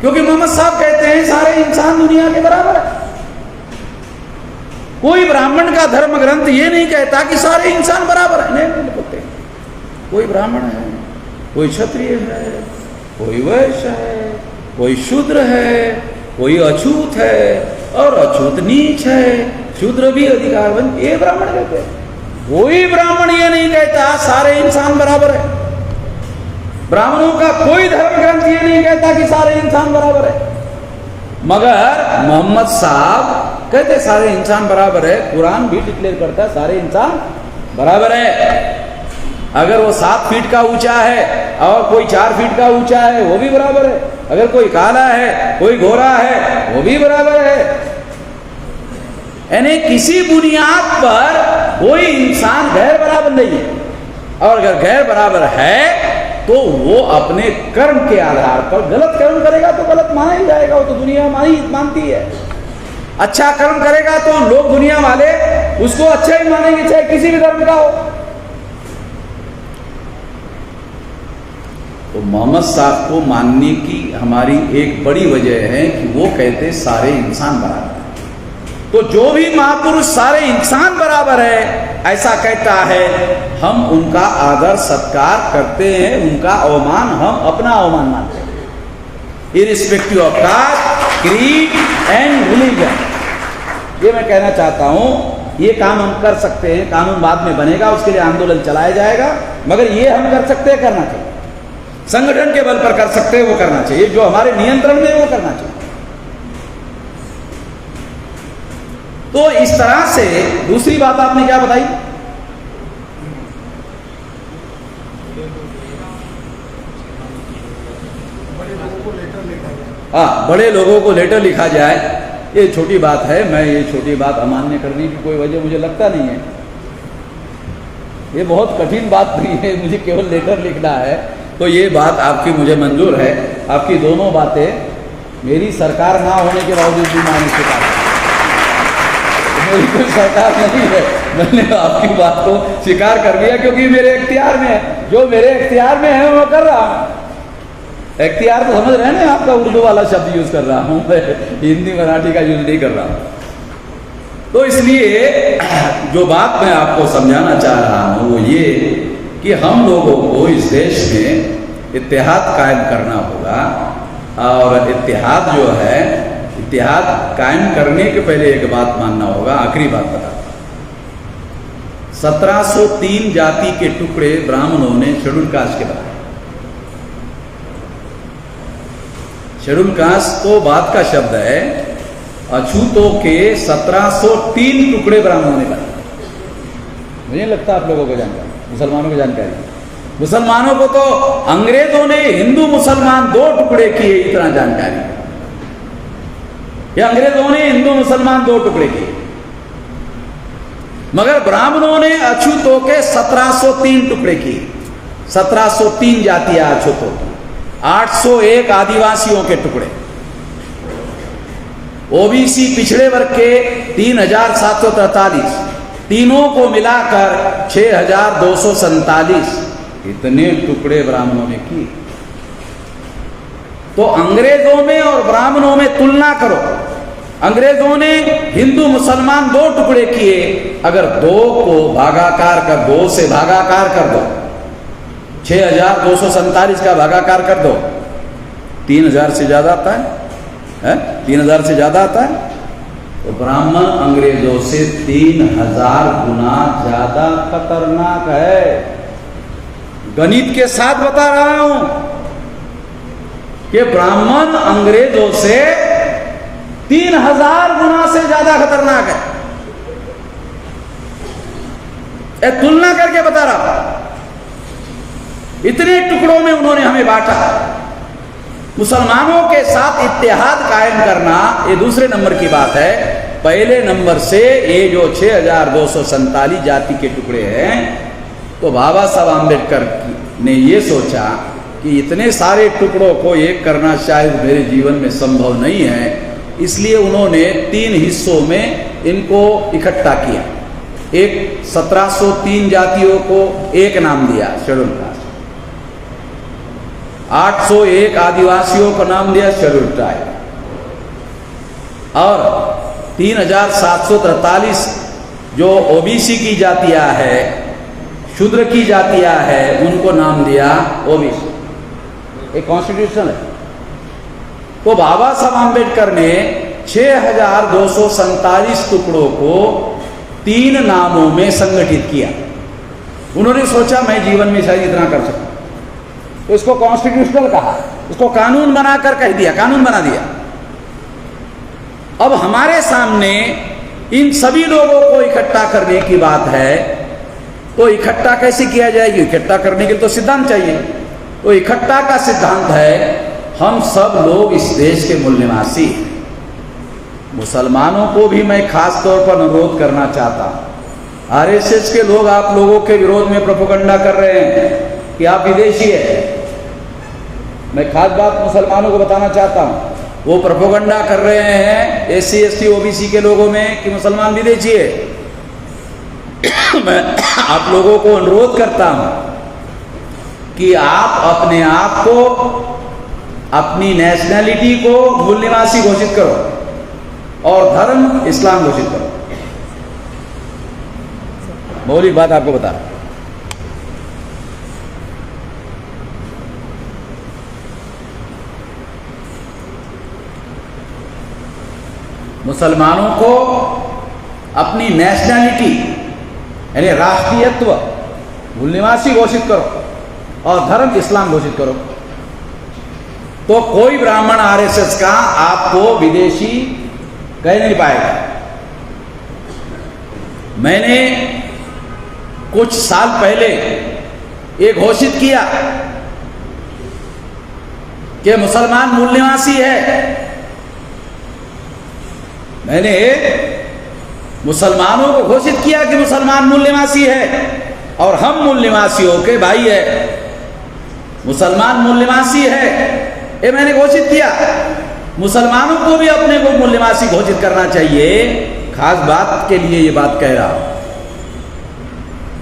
क्योंकि मोहम्मद साहब कहते हैं सारे इंसान दुनिया के बराबर है। कोई ब्राह्मण का धर्म ग्रंथ ये नहीं कहता कि सारे इंसान बराबर है। नहीं बोलते, कोई ब्राह्मण है, कोई क्षत्रिय है, कोई वैश्य है, कोई शूद्र है, कोई अछूत है और अछूत नीच है, शूद्र भी अधिकारवंत, ये ब्राह्मण कहते हैं। कोई ब्राह्मण ये नहीं कहता सारे इंसान बराबर है। ब्राह्मणों का कोई धर्म ग्रंथ ये नहीं कहता कि सारे इंसान बराबर है। मगर मोहम्मद साहब कहते सारे इंसान बराबर है। कुरान भी डिक्लेयर करता है सारे इंसान बराबर है। अगर वो 7 फीट का ऊंचा है और कोई 4 फीट का ऊंचा है, वो भी बराबर है। अगर कोई काला है, कोई गोरा है, वो भी बराबर है। यानी किसी बुनियाद पर कोई इंसान गैर बराबर नहीं है। और अगर गैर बराबर है तो वो अपने कर्म के आधार पर गलत कर्म करेगा तो गलत माना ही जाएगा, वो तो दुनिया मानती है। अच्छा कर्म करेगा तो लोग दुनिया वाले उसको अच्छा ही मानेंगे, चाहे किसी भी धर्म का हो। तो मोहम्मद साहब को मानने की हमारी एक बड़ी वजह है कि वो कहते सारे इंसान बराबर है। तो जो भी महापुरुष सारे इंसान बराबर है ऐसा कहता है, हम उनका आदर सत्कार करते हैं, उनका अवमान हम अपना अवमान मानते हैं, irrespective of caste, creed and religion. ये मैं कहना चाहता हूं, ये काम हम कर सकते हैं। कानून बाद में बनेगा, उसके लिए आंदोलन चलाया जाएगा, मगर ये हम कर सकते हैं, करना चाहिए। संगठन के बल पर कर सकते हैं, वो करना चाहिए। जो हमारे नियंत्रण में वो करना चाहिए। तो इस तरह से दूसरी बात आपने क्या बताई? हाँ, बड़े लोगों को लेटर लिखा जाए, ये छोटी बात है। मैं ये छोटी बात अमान्य करने की कोई वजह मुझे लगता नहीं है। ये बहुत कठिन बात नहीं है, मुझे केवल लेटर लिखना है। तो ये बात आपकी मुझे मंजूर है। आपकी दोनों बातें मेरी सरकार ना होने के बावजूद भी मानने के बाद मेरी कोई सरकार नहीं है, मैंने आपकी बात को स्वीकार कर लिया क्योंकि मेरे इख्तियार में है। जो मेरे इख्तियार में है वो कर रहा हूँ। इख्तियार तो समझ रहे हैं ना, आपका उर्दू वाला शब्द यूज कर रहा हूँ, हिंदी मराठी का यूज नहीं कर रहा हूँ। तो इसलिए जो बात मैं आपको समझाना चाह रहा हूँ वो ये कि हम लोगों को इस देश में इत्तेहाद कायम करना होगा। और इत्तेहाद जो है, इत्तेहाद कायम करने के पहले एक बात मानना होगा। आखिरी बात बता, 1703 जाति के टुकड़े ब्राह्मणों ने शेड्यूल कास्ट के बनाए। शेड्यूल कास्ट तो बात का शब्द है। अछूतों के 1703 टुकड़े ब्राह्मणों ने बनाए। मुझे नहीं लगता आप लोगों को जानकारी, मुसलमानों को जानकारी। मुसलमानों को तो अंग्रेजों ने हिंदू मुसलमान 2 टुकड़े किए, इतना जानकारी। ये अंग्रेजों ने हिंदू मुसलमान 2 टुकड़े किए, मगर ब्राह्मणों ने अछूतों के 1703 टुकड़े किए। 1703 जातियां अछूतों की, 801 आदिवासियों के टुकड़े, ओबीसी पिछड़े वर्ग के 3743, तीनों को मिलाकर 6247 इतने टुकड़े ब्राह्मणों ने किए। तो अंग्रेजों में और ब्राह्मणों में तुलना करो। अंग्रेजों ने हिंदू मुसलमान 2 टुकड़े किए, अगर 2 को भागाकार कर, 2 से भागाकार कर दो, 6247 का भागाकार कर दो, 3000 से ज्यादा आता है? 3000 से ज्यादा आता है। तो ब्राह्मण अंग्रेजों से 3000 गुना ज्यादा खतरनाक है। गणित के साथ बता रहा हूं कि ब्राह्मण अंग्रेजों से 3000 गुना से ज्यादा खतरनाक है। तुलना करके बता रहा हूं। इतने टुकड़ों में उन्होंने हमें बांटा। मुसलमानों के साथ इत्तेहाद कायम करना ये दूसरे नंबर की बात है। पहले नंबर से ये जो 6247 जाति के टुकड़े हैं, तो बाबा साहब आम्बेडकर ने ये सोचा कि इतने सारे टुकड़ों को एक करना शायद मेरे जीवन में संभव नहीं है, इसलिए उन्होंने 3 हिस्सों में इनको इकट्ठा किया। एक 1703 जातियों को एक नाम दिया शेड्यूल कास्ट, 801 आदिवासियों का नाम दिया शेड्यूल ट्राइब, और 3743 जो ओबीसी की जातियां है, शूद्र की जातियां है, उनको नाम दिया ओबीसी। एक कॉन्स्टिट्यूशन है। तो बाबा साहब आम्बेडकर ने 6247 टुकड़ों को 3 नामों में संगठित किया। उन्होंने सोचा मैं जीवन में शायद इतना कर सकूं, तो इसको कॉन्स्टिट्यूशनल कहा, इसको कानून बनाकर कह दिया, कानून बना दिया। अब हमारे सामने इन सभी लोगों को इकट्ठा करने की बात है, तो इकट्ठा कैसे किया जाएगी? इकट्ठा करने के लिए तो सिद्धांत चाहिए। तो इकट्ठा का सिद्धांत है हम सब लोग इस देश के मूल निवासी। मुसलमानों को भी मैं खास तौर पर अनुरोध करना चाहता हूं। आरएसएस के लोग आप लोगों के विरोध में प्रोपेगेंडा कर रहे हैं कि आप विदेशी है। मैं खास बात मुसलमानों को बताना चाहता हूं। वो प्रोपेगेंडा कर रहे हैं एससी एसटी ओबीसी के लोगों में कि मुसलमान विदेशी है। मैं आप लोगों को अनुरोध करता हूं कि आप अपने आप को, अपनी नेशनैलिटी को मूल निवासी घोषित करो और धर्म इस्लाम घोषित करो। मौलिक बात आपको बता रहा हूं। मुसलमानों को अपनी नेशनैलिटी यानी राष्ट्रीयत्व मूल निवासी घोषित करो और धर्म इस्लाम घोषित करो, तो कोई ब्राह्मण आरएसएस का आपको विदेशी कह नहीं पाएगा। मैंने कुछ साल पहले ये घोषित किया कि मुसलमान मूल निवासी है। मैंने मुसलमानों को घोषित किया कि मुसलमान मूल निवासी है और हम मूल निवासियों के भाई है। मुसलमान मूल निवासी है, ये मैंने घोषित किया। मुसलमानों को भी अपने को मूल निवासी घोषित करना चाहिए। खास बात के लिए ये बात कह रहा हूं,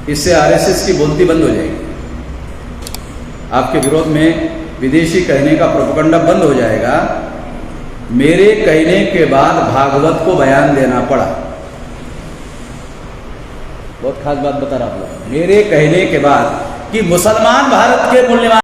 इससे आरएसएस की बोलती बंद हो जाएगी। आपके विरोध में विदेशी कहने का प्रोपेगेंडा बंद हो जाएगा। मेरे कहने के बाद भागवत को बयान देना पड़ा। बहुत खास बात बता रहा हूं। मेरे कहने के बाद कि मुसलमान भारत के मूल निवासी